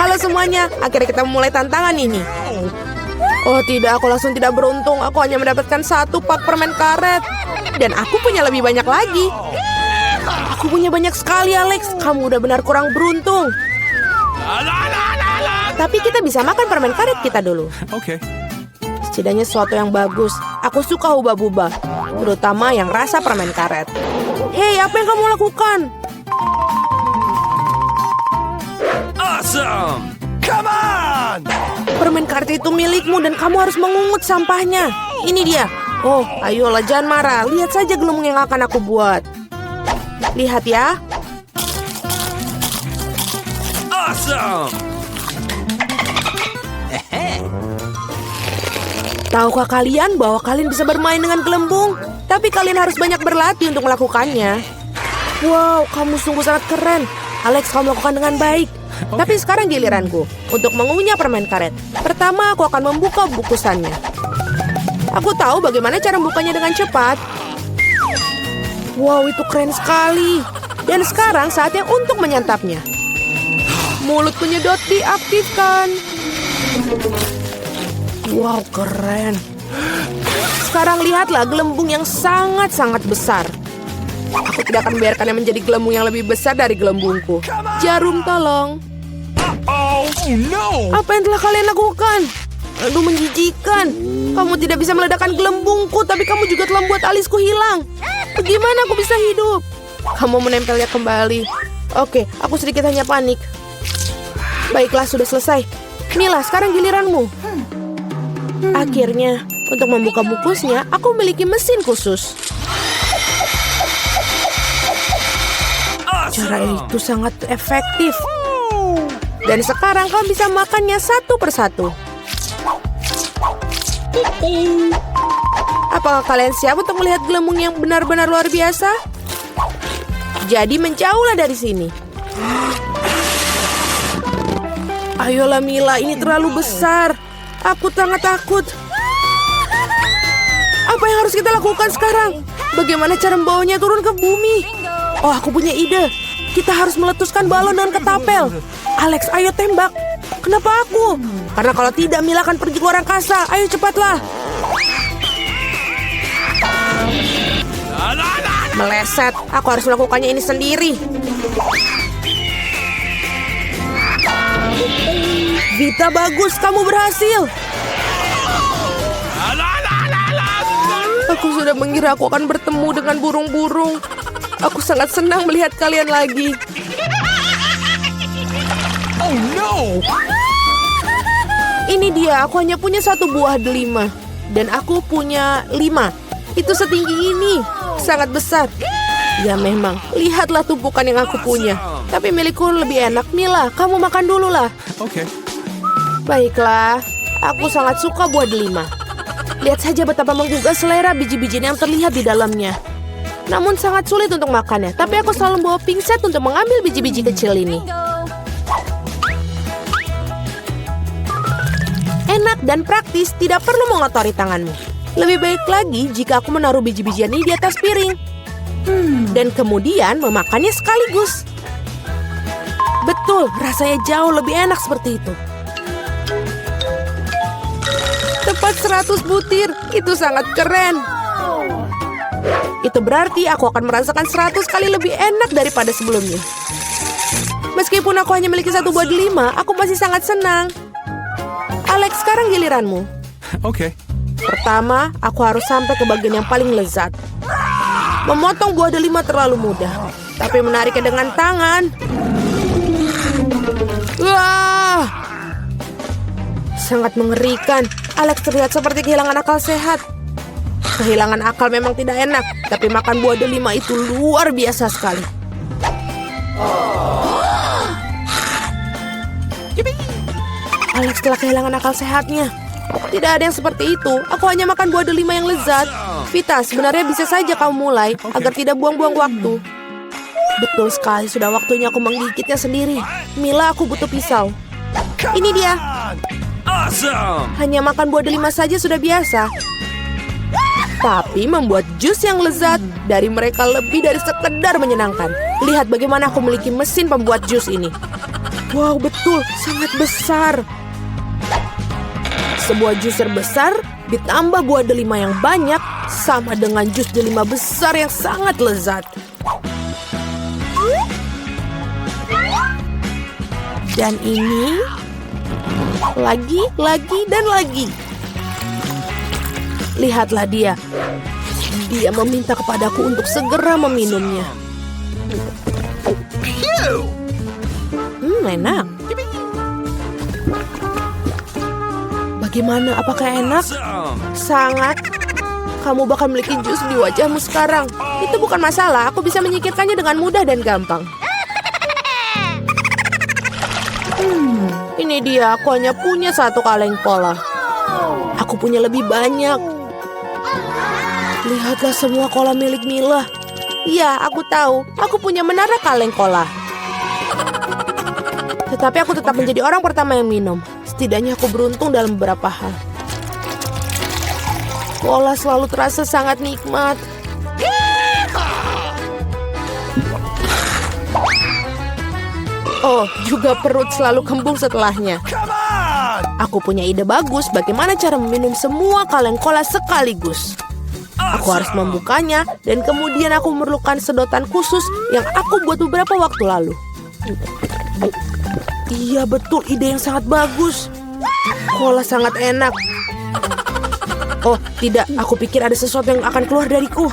Halo semuanya, akhirnya kita mulai tantangan ini. Oh tidak, aku langsung tidak beruntung. Aku hanya mendapatkan 1 pak permen karet. Dan aku punya lebih banyak lagi. Aku punya banyak sekali, Alex. Kamu udah benar kurang beruntung. Tapi kita bisa makan permen karet kita dulu. Oke. Setidaknya sesuatu yang bagus. Aku suka hubah-bubah, terutama yang rasa permen karet. Hei, apa yang kamu lakukan? Awesome! Come on! Permen karet itu milikmu dan kamu harus mengungut sampahnya. Ini dia. Oh, ayolah jangan marah. Lihat saja gelembung yang akan aku buat. Lihat ya. Awesome! Tahukah kalian bahwa kalian bisa bermain dengan gelembung? Tapi kalian harus banyak berlatih untuk melakukannya. Wow, kamu sungguh sangat keren. Alex, kamu melakukan dengan baik. Tapi sekarang giliranku untuk mengunyah permen karet. Pertama, aku akan membuka bungkusannya. Aku tahu bagaimana cara membukanya dengan cepat. Wow, itu keren sekali. Dan sekarang saatnya untuk menyantapnya. Mulut penyedot diaktifkan. Wow, keren. Sekarang lihatlah gelembung yang sangat-sangat besar. Aku tidak akan membiarkannya menjadi gelembung yang lebih besar dari gelembungku. Jarum, tolong. Oh no! Apa yang telah kalian lakukan? Aduh, menjijikan. Kamu tidak bisa meledakkan gelembungku, tapi kamu juga telah membuat alisku hilang. Bagaimana aku bisa hidup? Kamu menempelnya kembali. Oke, aku sedikit hanya panik. Baiklah, sudah selesai. Mila, sekarang giliranmu. Akhirnya, untuk membuka bungkusnya, aku memiliki mesin khusus. Cara itu sangat efektif. Dan sekarang kau bisa makannya satu persatu. Apakah kalian siap untuk melihat gelembung yang benar-benar luar biasa? Jadi menjauhlah dari sini. Ayolah Mila, ini terlalu besar. Aku sangat takut. Apa yang harus kita lakukan sekarang? Bagaimana cara membawanya turun ke bumi? Oh, aku punya ide. Kita harus meletuskan balon dengan ketapel. Alex, ayo tembak. Kenapa aku? Karena kalau tidak, Mila akan pergi ke luar angkasa. Ayo cepatlah. Meleset. Aku harus melakukannya ini sendiri. Vita, bagus. Kamu berhasil. Aku sudah mengira aku akan bertemu dengan burung-burung. Aku sangat senang melihat kalian lagi. Oh no! Ini dia, aku hanya punya 1 buah delima. Dan aku punya 5. Itu setinggi ini. Sangat besar. Ya memang, lihatlah tumpukan yang aku punya. Tapi milikku lebih enak. Mila, kamu makan dulu lah. Oke. Baiklah, aku sangat suka buah delima. Lihat saja betapa menggugah selera biji-bijian yang terlihat di dalamnya. Namun sangat sulit untuk makannya. Tapi aku selalu membawa pingset untuk mengambil biji-biji kecil ini. Enak dan praktis, tidak perlu mengotori tanganmu. Lebih baik lagi jika aku menaruh biji-bijian ini di atas piring. Dan kemudian memakannya sekaligus. Betul, rasanya jauh lebih enak seperti itu. Tepat 100 butir, itu sangat keren. Itu berarti aku akan merasakan 100 kali lebih enak daripada sebelumnya. Meskipun aku hanya memiliki 1 buah delima, aku masih sangat senang. Alex, sekarang giliranmu. Oke. Pertama, aku harus sampai ke bagian yang paling lezat. Memotong buah delima terlalu mudah, tapi menariknya dengan tangan. Wah! Sangat mengerikan. Alex terlihat seperti kehilangan akal sehat. Kehilangan akal memang tidak enak, tapi makan buah delima itu luar biasa sekali. Alex telah kehilangan akal sehatnya. Tidak ada yang seperti itu. Aku hanya makan buah delima yang lezat. Vita, sebenarnya bisa saja kamu mulai agar tidak buang-buang waktu. Betul sekali, sudah waktunya aku menggigitnya sendiri. Mila, aku butuh pisau. Ini dia. Awesome! Hanya makan buah delima saja sudah biasa. Tapi membuat jus yang lezat dari mereka lebih dari sekedar menyenangkan. Lihat bagaimana aku memiliki mesin pembuat jus ini. Wow, betul, sangat besar. Sebuah juicer besar ditambah buah delima yang banyak sama dengan jus delima besar yang sangat lezat. Dan ini lagi, dan lagi. Lihatlah dia. Dia meminta kepadaku untuk segera meminumnya. Enak. Bagaimana? Apakah enak? Awesome. Sangat. Kamu bakal memiliki jus di wajahmu sekarang. Itu bukan masalah. Aku bisa menyingkirkannya dengan mudah dan gampang. Ini dia. Aku hanya punya satu kaleng cola. Aku punya lebih banyak. Lihatlah semua cola milik Mila. Iya, aku tahu. Aku punya menara kaleng cola. Tetapi aku tetap menjadi orang pertama yang minum. Setidaknya aku beruntung dalam beberapa hal. Cola selalu terasa sangat nikmat. Oh, juga perut selalu kembung setelahnya. Come on! Aku punya ide bagus bagaimana cara meminum semua kaleng cola sekaligus. Aku harus membukanya dan kemudian aku memerlukan sedotan khusus yang aku buat beberapa waktu lalu. Iya, betul, ide yang sangat bagus. Cola sangat enak. Oh, tidak, aku pikir ada sesuatu yang akan keluar dariku.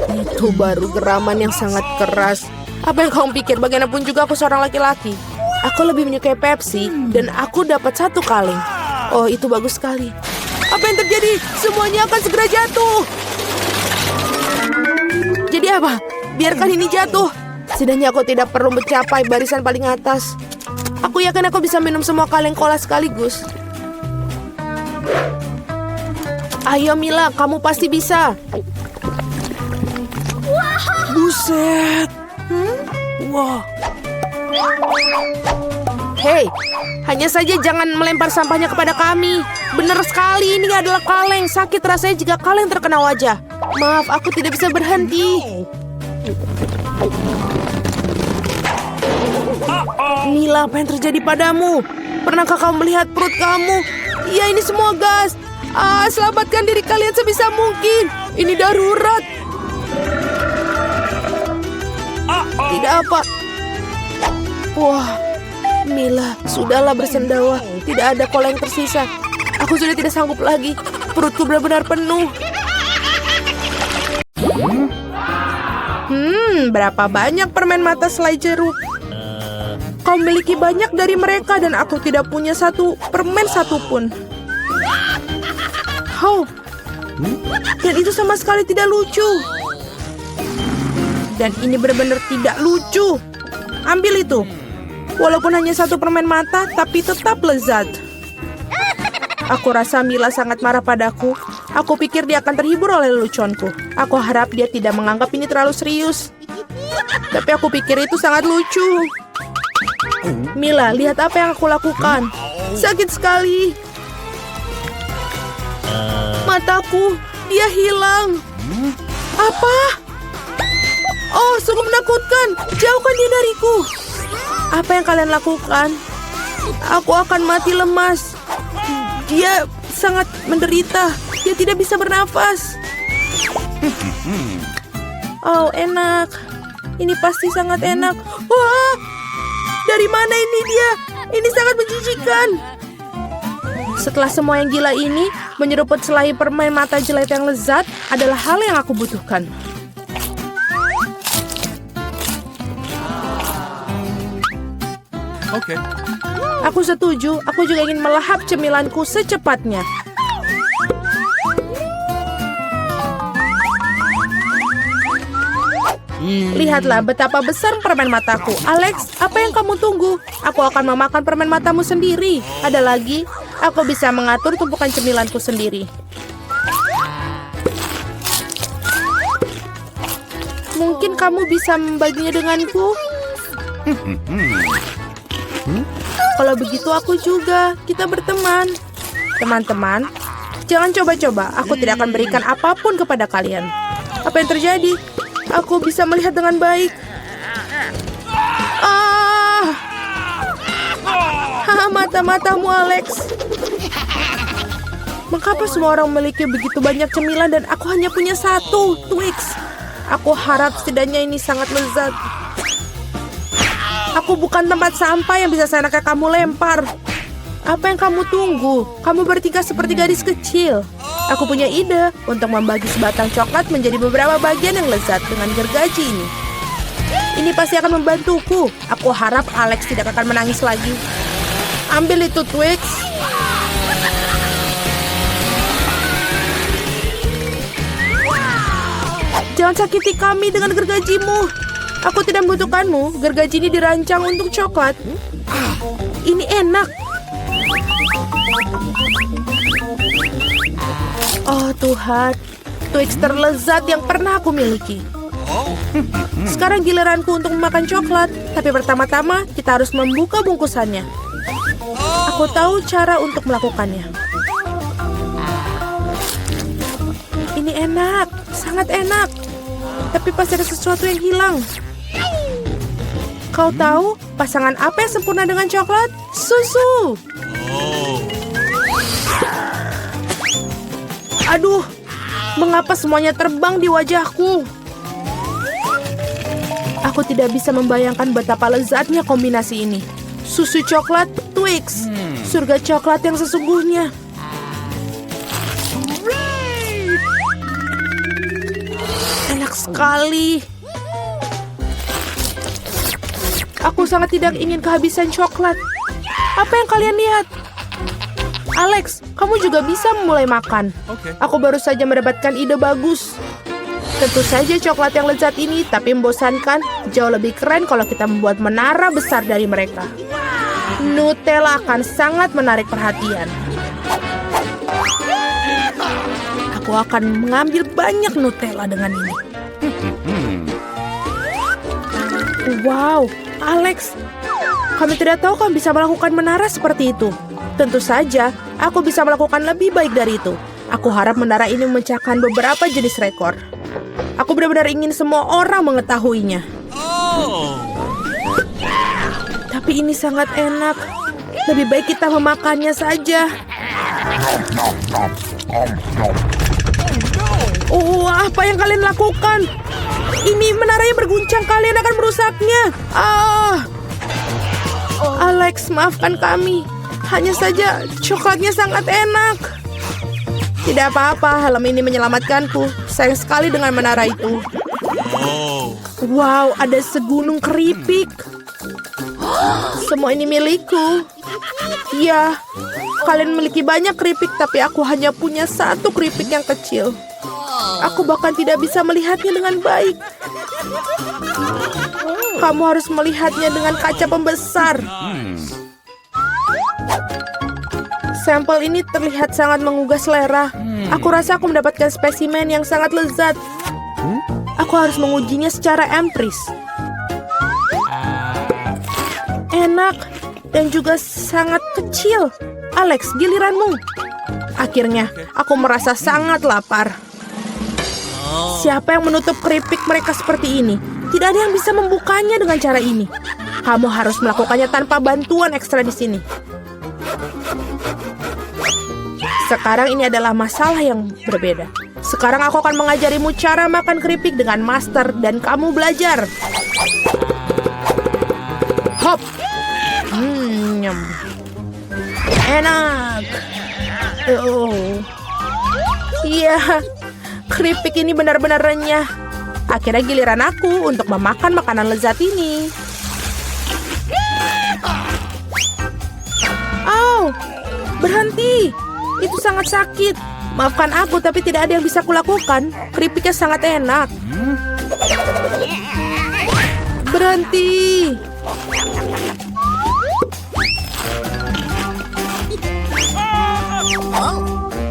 Itu baru geraman yang sangat keras. Apa yang kamu pikir? Bagaimanapun juga aku seorang laki-laki. Aku lebih menyukai Pepsi dan aku dapat satu kaleng. Oh, itu bagus sekali. Apa yang terjadi? Semuanya akan segera jatuh. Jadi apa? Biarkan ini jatuh. Setidaknya aku tidak perlu mencapai barisan paling atas. Aku yakin aku bisa minum semua kaleng cola sekaligus. Ayo Mila, kamu pasti bisa. Buset. Wah. Hei, hanya saja jangan melempar sampahnya kepada kami. Benar sekali, ini adalah kaleng. Sakit rasanya jika kaleng terkena wajah. Maaf, aku tidak bisa berhenti. Mila, apa yang terjadi padamu? Pernahkah kamu melihat perut kamu? Iya, ini semua gas. Selamatkan diri kalian sebisa mungkin. Ini darurat. Tidak apa. Wah, Mila, sudahlah bersendawa. Tidak ada cola yang tersisa. Aku sudah tidak sanggup lagi. Perutku benar-benar penuh. Berapa banyak permen mata selai jeruk? Kau memiliki banyak dari mereka dan aku tidak punya satu permen satupun. Oh, dan itu sama sekali tidak lucu. Dan ini benar-benar tidak lucu. Ambil itu. Walaupun hanya satu permen mata, tapi tetap lezat. Aku rasa Mila sangat marah padaku. Aku pikir dia akan terhibur oleh leluconku. Aku harap dia tidak menganggap ini terlalu serius. Tapi aku pikir itu sangat lucu. Mila, lihat apa yang aku lakukan. Sakit sekali. Mataku, dia hilang. Apa? Oh, sungguh menakutkan. Jauhkan dia dariku. Apa yang kalian lakukan? Aku akan mati lemas. Dia sangat menderita. Dia tidak bisa bernafas. Oh, enak. Ini pasti sangat enak. Wah, dari mana ini dia? Ini sangat menjijikan. Setelah semua yang gila ini, menyeruput selai permen mata jelek yang lezat adalah hal yang aku butuhkan. Okay. Aku setuju. Aku juga ingin melahap cemilanku secepatnya. Lihatlah betapa besar permen mataku. Alex, apa yang kamu tunggu? Aku akan memakan permen matamu sendiri. Ada lagi, aku bisa mengatur tumpukan cemilanku sendiri. Mungkin kamu bisa membaginya denganku? Kalau begitu aku juga. Kita berteman. Teman-teman, jangan coba-coba. Aku tidak akan berikan apapun kepada kalian. Apa yang terjadi? Aku bisa melihat dengan baik. Ah! Mata-matamu, Alex. Mengapa semua orang memiliki begitu banyak cemilan dan aku hanya punya satu, Twix? Aku harap setidaknya ini sangat lezat. Aku bukan tempat sampah yang bisa seenaknya kamu lempar. Apa yang kamu tunggu? Kamu bertingkah seperti gadis kecil. Aku punya ide untuk membagi sebatang coklat menjadi beberapa bagian yang lezat dengan gergaji ini. Ini pasti akan membantuku. Aku harap Alex tidak akan menangis lagi. Ambil itu, Twix. Jangan sakiti kami dengan gergajimu. Aku tidak membutuhkanmu. Gergaji ini dirancang untuk coklat. Ini enak. Oh Tuhan, Twix terlezat yang pernah aku miliki. Sekarang giliranku untuk memakan coklat. Tapi pertama-tama kita harus membuka bungkusannya. Aku tahu cara untuk melakukannya. Ini enak, sangat enak. Tapi pasti ada sesuatu yang hilang. Kau tahu pasangan apa yang sempurna dengan coklat? Susu. Aduh, mengapa semuanya terbang di wajahku? Aku tidak bisa membayangkan betapa lezatnya kombinasi ini. Susu coklat, Twix. Surga coklat yang sesungguhnya. Enak sekali. Aku sangat tidak ingin kehabisan coklat. Apa yang kalian lihat? Alex, kamu juga bisa mulai makan. Oke. Aku baru saja mendapatkan ide bagus. Tentu saja coklat yang lezat ini, tapi membosankan. Jauh lebih keren kalau kita membuat menara besar dari mereka. Nutella akan sangat menarik perhatian. Aku akan mengambil banyak Nutella dengan ini. Wow, Alex, kami tidak tahu kamu bisa melakukan menara seperti itu. Tentu saja, aku bisa melakukan lebih baik dari itu. Aku harap menara ini memecahkan beberapa jenis rekor. Aku benar-benar ingin semua orang mengetahuinya. Tapi ini sangat enak. Lebih baik kita memakannya saja. Oh, apa yang kalian lakukan? Ini menaranya berguncang, kalian akan merusaknya. Alex, maafkan kami. Hanya saja coklatnya sangat enak. Tidak apa-apa, helm ini menyelamatkanku. Sayang sekali dengan menara itu. Wow, ada segunung keripik. Semua ini milikku. Ya, kalian memiliki banyak keripik, tapi aku hanya punya satu keripik yang kecil. Aku bahkan tidak bisa melihatnya dengan baik. Kamu harus melihatnya dengan kaca pembesar. Sampel ini terlihat sangat menggugah selera. Aku rasa aku mendapatkan spesimen yang sangat lezat. Aku harus mengujinya secara empiris. Enak dan juga sangat kecil. Alex, giliranmu. Akhirnya, aku merasa sangat lapar. Siapa yang menutup keripik mereka seperti ini? Tidak ada yang bisa membukanya dengan cara ini. Kamu harus melakukannya tanpa bantuan ekstra di sini. Sekarang ini adalah masalah yang berbeda. Sekarang aku akan mengajarimu cara makan keripik dengan master dan kamu belajar. Hop. Nyam. Enak. Oh. Iya. Keripik ini benar-benar renyah. Akhirnya giliran aku untuk memakan makanan lezat ini. Au. Berhenti. Itu sangat sakit. Maafkan aku, tapi tidak ada yang bisa kulakukan. Keripiknya sangat enak. Berhenti.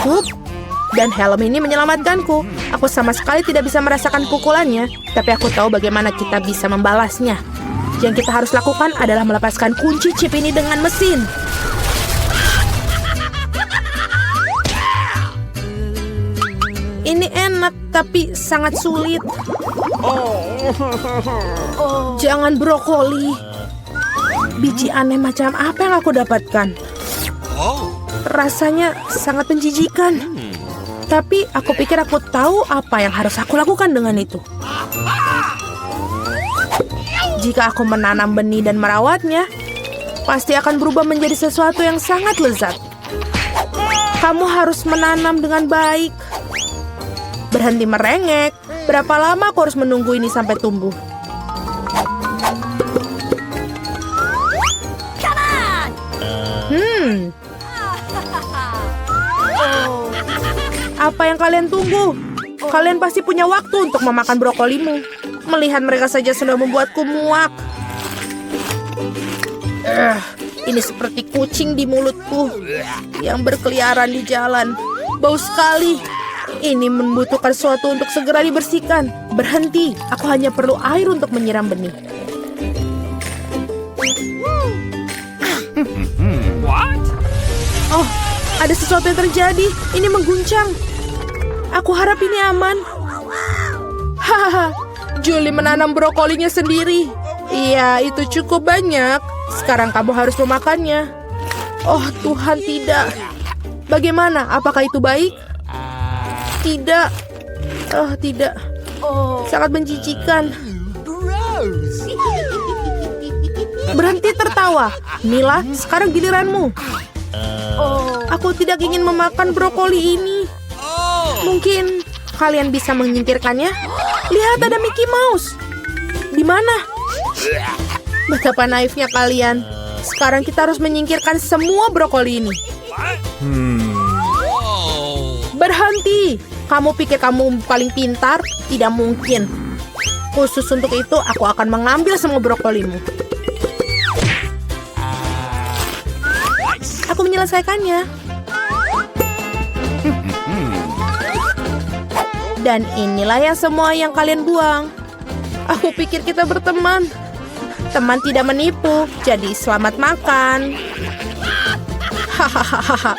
Hup. Dan helm ini menyelamatkanku. Aku sama sekali tidak bisa merasakan pukulannya, tapi aku tahu bagaimana kita bisa membalasnya. Yang kita harus lakukan adalah melepaskan kunci chip ini dengan mesin. Ini enak, tapi sangat sulit. Jangan brokoli. Biji aneh macam apa yang aku dapatkan? Rasanya sangat menjijikan. Tapi aku pikir aku tahu apa yang harus aku lakukan dengan itu. Jika aku menanam benih dan merawatnya, pasti akan berubah menjadi sesuatu yang sangat lezat. Kamu harus menanam dengan baik. Berhenti merengek. Berapa lama aku harus menunggu ini sampai tumbuh? Apa yang kalian tunggu? Kalian pasti punya waktu untuk memakan brokolimu. Melihat mereka saja sudah membuatku muak. Ini seperti kucing di mulutku yang berkeliaran di jalan. Bau sekali. Ini membutuhkan sesuatu untuk segera dibersihkan. Berhenti, aku hanya perlu air untuk menyiram benih. What? Oh, ada sesuatu yang terjadi. Ini mengguncang. Aku harap ini aman. Hahaha, Julie menanam brokolinya sendiri. Iya, itu cukup banyak. Sekarang kamu harus memakannya. Oh Tuhan, tidak. Bagaimana? Apakah itu baik? Tidak. Oh, tidak. Sangat menjijikan. Berhenti tertawa. Mila, sekarang giliranmu. Aku tidak ingin memakan brokoli ini. Mungkin kalian bisa menyingkirkannya? Lihat, ada Mickey Mouse. Di mana? Betapa naifnya kalian. Sekarang kita harus menyingkirkan semua brokoli ini. Berhenti. Kamu pikir kamu paling pintar? Tidak mungkin. Khusus untuk itu, aku akan mengambil semua brokolimu. Aku menyelesaikannya. Dan inilah semua yang kalian buang. Aku pikir kita berteman. Teman tidak menipu, jadi selamat makan. Hahaha.